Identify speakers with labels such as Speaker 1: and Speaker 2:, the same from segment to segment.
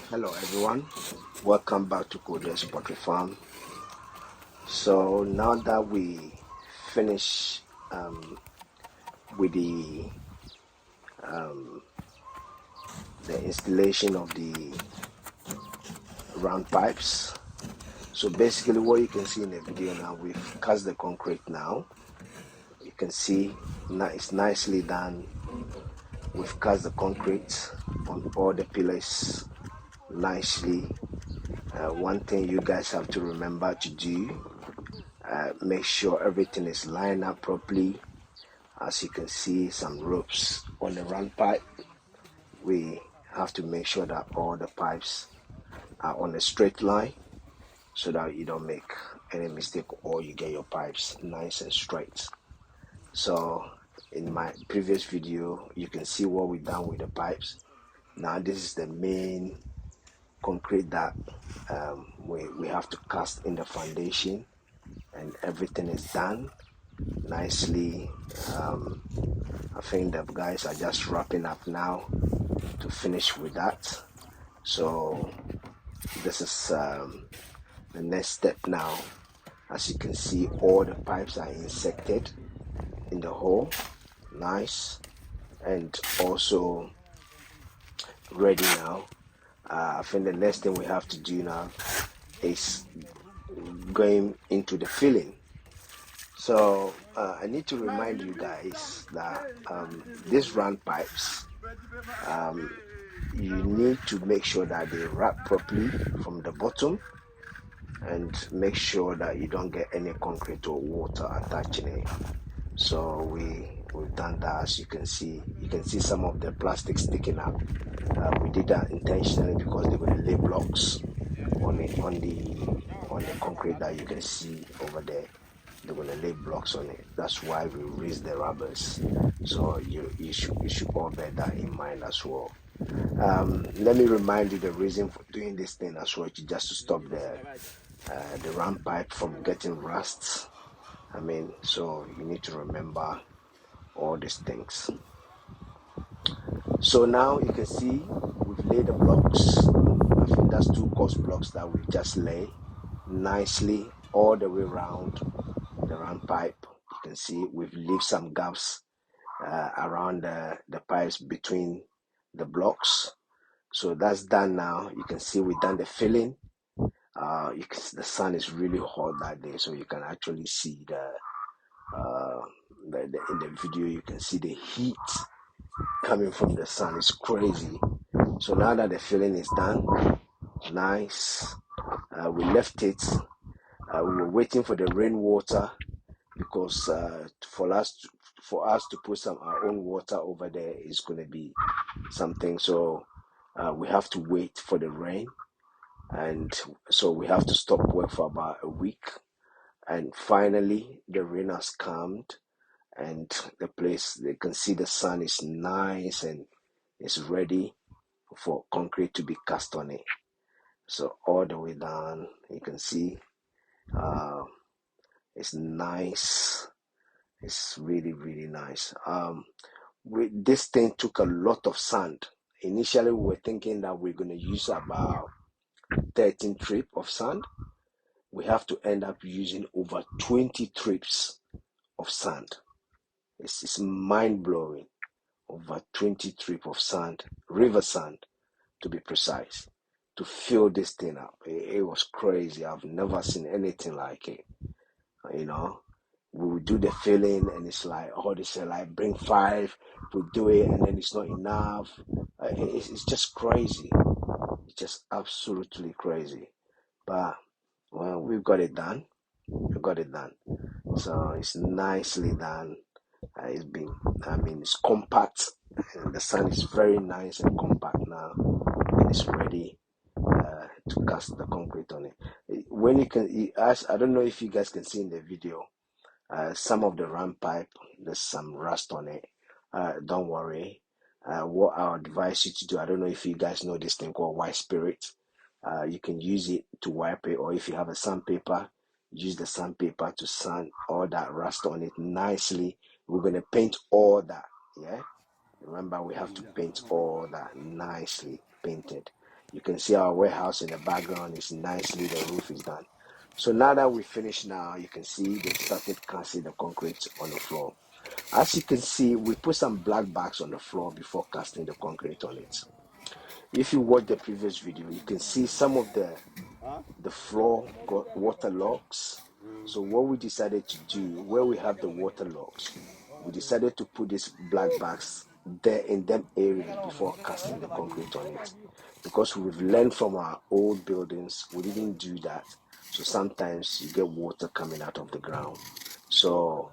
Speaker 1: Hello everyone, welcome back to Kode's Pottery Farm. So now that we finish with um, the installation of the round pipes, so basically what you can see in the video now, we've cast the concrete now. You can see it's nicely done. We've cast the concrete on all the pillars nicely. One thing you guys have to remember to do, make sure everything is lined up properly. As you can see, some ropes on the round pipe. We have to make sure that all the pipes are on a straight line so that you don't make any mistake or you get your pipes nice and straight. So in my previous video, you can see what we've done with the pipes. Now this is the main concrete that we have to cast in the foundation, and everything is done nicely. I think the guys are just wrapping up now to finish with that. So this is the next step now. As you can see, all the pipes are inserted in the hole, nice, and also ready now. I think the next thing we have to do now is going into the filling. So I need to remind you guys that these round pipes, you need to make sure that they wrap properly from the bottom, and make sure that you don't get any concrete or water attaching it. So we've done that. As you can see some of the plastic sticking up. We did that intentionally because they're going to lay blocks on the concrete that you can see over there. They're going to lay blocks on it. That's why we raise the rubbers. So you should all bear that in mind as well. Let me remind you the reason for doing this thing as well, just to stop the round pipe from getting rust. So you need to remember all these things. So now you can see we've laid the blocks. I think that's 2 course blocks that we just lay nicely all the way around the round pipe. You can see we've left some gaps around the pipes between the blocks. So that's done now. You can see we've done the filling. The sun is really hot that day, so you can actually see in the video you can see the heat coming from the sun. It's crazy. So now that the filling is done, nice, we left it. We were waiting for the rainwater because for us to put our own water over there is going to be something. So we have to wait for the rain, and so we have to stop work for about a week. And finally, the rain has calmed, and the place, they can see the sun is nice and it's ready for concrete to be cast on it. So all the way down, you can see it's nice. It's really, really nice. This thing took a lot of sand. Initially, we were thinking that we're going to use about 13 trips of sand. We have to end up using over 20 trips of sand. It's mind-blowing. Over 20 trips of sand, river sand to be precise, to fill this thing up. It was crazy. I've never seen anything like it. We would do the filling, and it's like, they say, like, bring 5, we do it, and then it's not enough. It's just crazy. It's just absolutely crazy. But, well, we've got it done. So it's nicely done. It's compact. And the sand is very nice and compact now. And it's ready to cast the concrete on it. When I don't know if you guys can see in the video, some of the round pipe, there's some rust on it. Don't worry. What I would advise you to do, I don't know if you guys know this thing called white spirit. You can use it to wipe it, or if you have a sandpaper, use the sandpaper to sand all that rust on it nicely. We're going to paint all that, yeah? Remember, we have to paint all that nicely painted. You can see our warehouse in the background is nicely, the roof is done. So now that we finished now, you can see they started casting the concrete on the floor. As you can see, we put some black bags on the floor before casting the concrete on it. If you watch the previous video, you can see some of the floor got waterlogs. So what we decided to do, where we have the waterlogs, we decided to put these black bags there in them areas before casting the concrete on it. Because we've learned from our old buildings, we didn't do that. So sometimes you get water coming out of the ground. So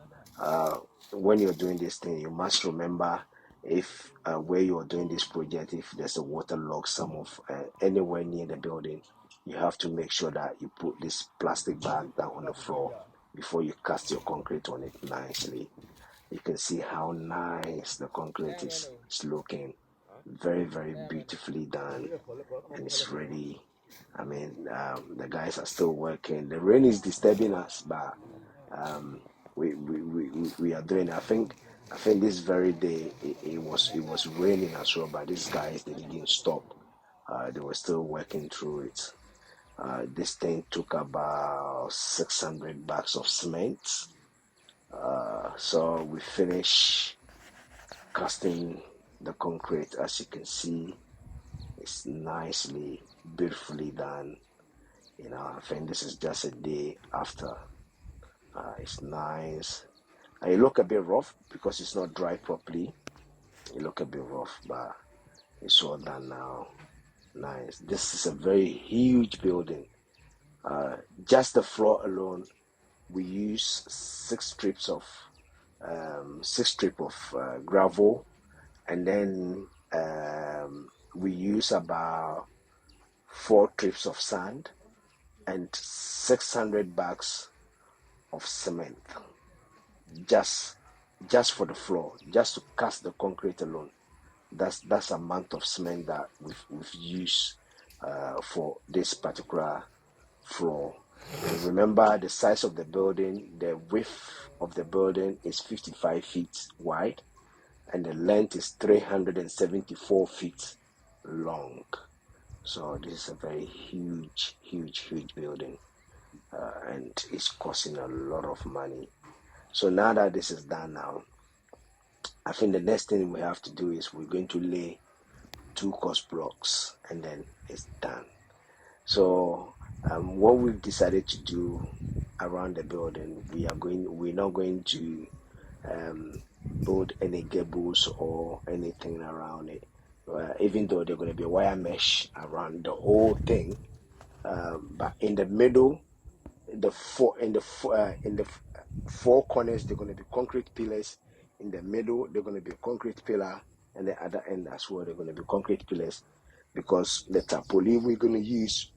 Speaker 1: when you're doing this thing, you must remember if where you're doing this project, if there's a waterlog anywhere near the building, you have to make sure that you put this plastic bag down on the floor before you cast your concrete on it nicely. You can see how nice the concrete is looking. Very, very beautifully done, and it's ready. I mean, the guys are still working. The rain is disturbing us, but we are doing it. I think this very day it was raining as well, but these guys, they didn't stop. They were still working through it. This thing took about 600 bags of cement. So we finished casting the concrete. As you can see, it's nicely, beautifully done. You know, I think this is just a day after. It's nice. It look a bit rough because it's not dry properly. It look a bit rough, but it's all done now. Nice. This is a very huge building. Just the floor alone, we use 6 strips of gravel, and then we use about 4 trips of sand and 600 bags of cement just for the floor, just to cast the concrete alone. That's amount of cement that we've used for this particular floor. And remember the size of the building. The width of the building is 55 feet wide, and the length is 374 feet long. So this is a very huge building, and it's costing a lot of money. So now that this is done now, I think the next thing we have to do is we're going to lay 2 course blocks, and then it's done. So what we've decided to do around the building, we're not going to build any gables or anything around it, even though they're going to be wire mesh around the whole thing, but in the middle, in the 4 corners, they're going to be concrete pillars. In the middle, they're going to be concrete pillar, and the other end as well, they're going to be concrete pillars, because the tarpaulin we're going to use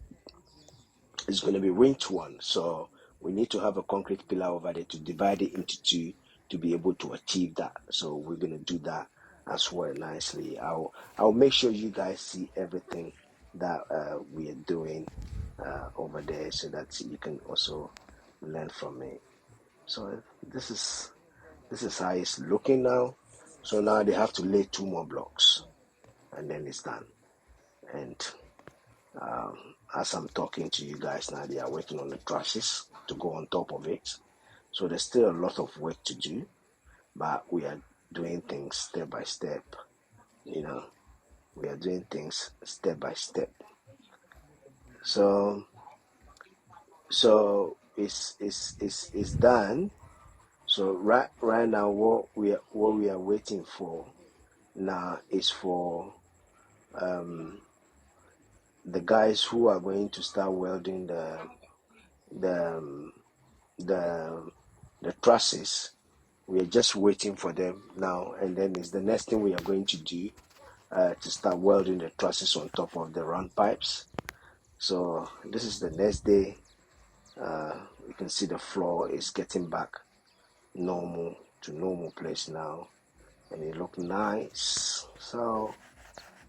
Speaker 1: is going to be winch one. So we need to have a concrete pillar over there to divide it into 2 to be able to achieve that. So we're going to do that as well nicely. I'll make sure you guys see everything that we are doing over there, so that you can also learn from it. So this is how it's looking now. So now they have to lay 2 more blocks, and then it's done. And as I'm talking to you guys now, they are working on the trusses to go on top of it. So there's still a lot of work to do, but we are doing things step by step. You know, we are doing things step by step. So it's done. So right now, what we are waiting for now is for the guys who are going to start welding the trusses. We are just waiting for them now, and then it's the next thing we are going to do to start welding the trusses on top of the round pipes. So this is the next day. You can see the floor is getting back normal place now, and it look nice. So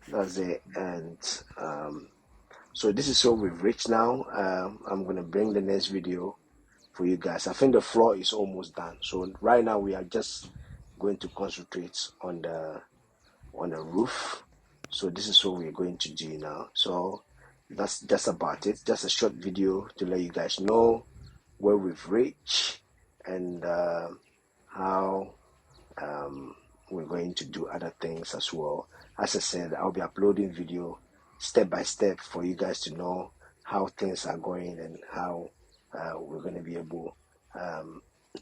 Speaker 1: that's it. And so this is where we've reached now. I'm gonna bring the next video for you guys. I think the floor is almost done. So right now we are just going to concentrate on the roof. So this is what we're going to do now. So that's just about it. Just a short video to let you guys know where we've reached and how we're going to do other things as well. As I said, I'll be uploading video step by step for you guys to know how things are going and how we're going to be able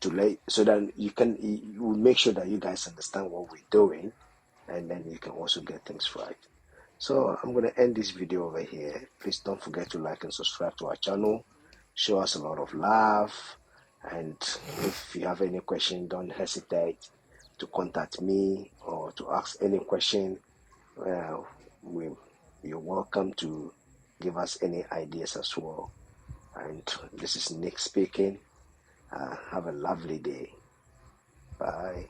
Speaker 1: to lay, so that you will make sure that you guys understand what we're doing, and then you can also get things right. So I'm going to end this video over here. Please don't forget to like and subscribe to our channel. Show us a lot of love, and if you have any question, don't hesitate to contact me or to ask any question. You're welcome to give us any ideas as well. And this is Nick speaking. Have a lovely day. Bye.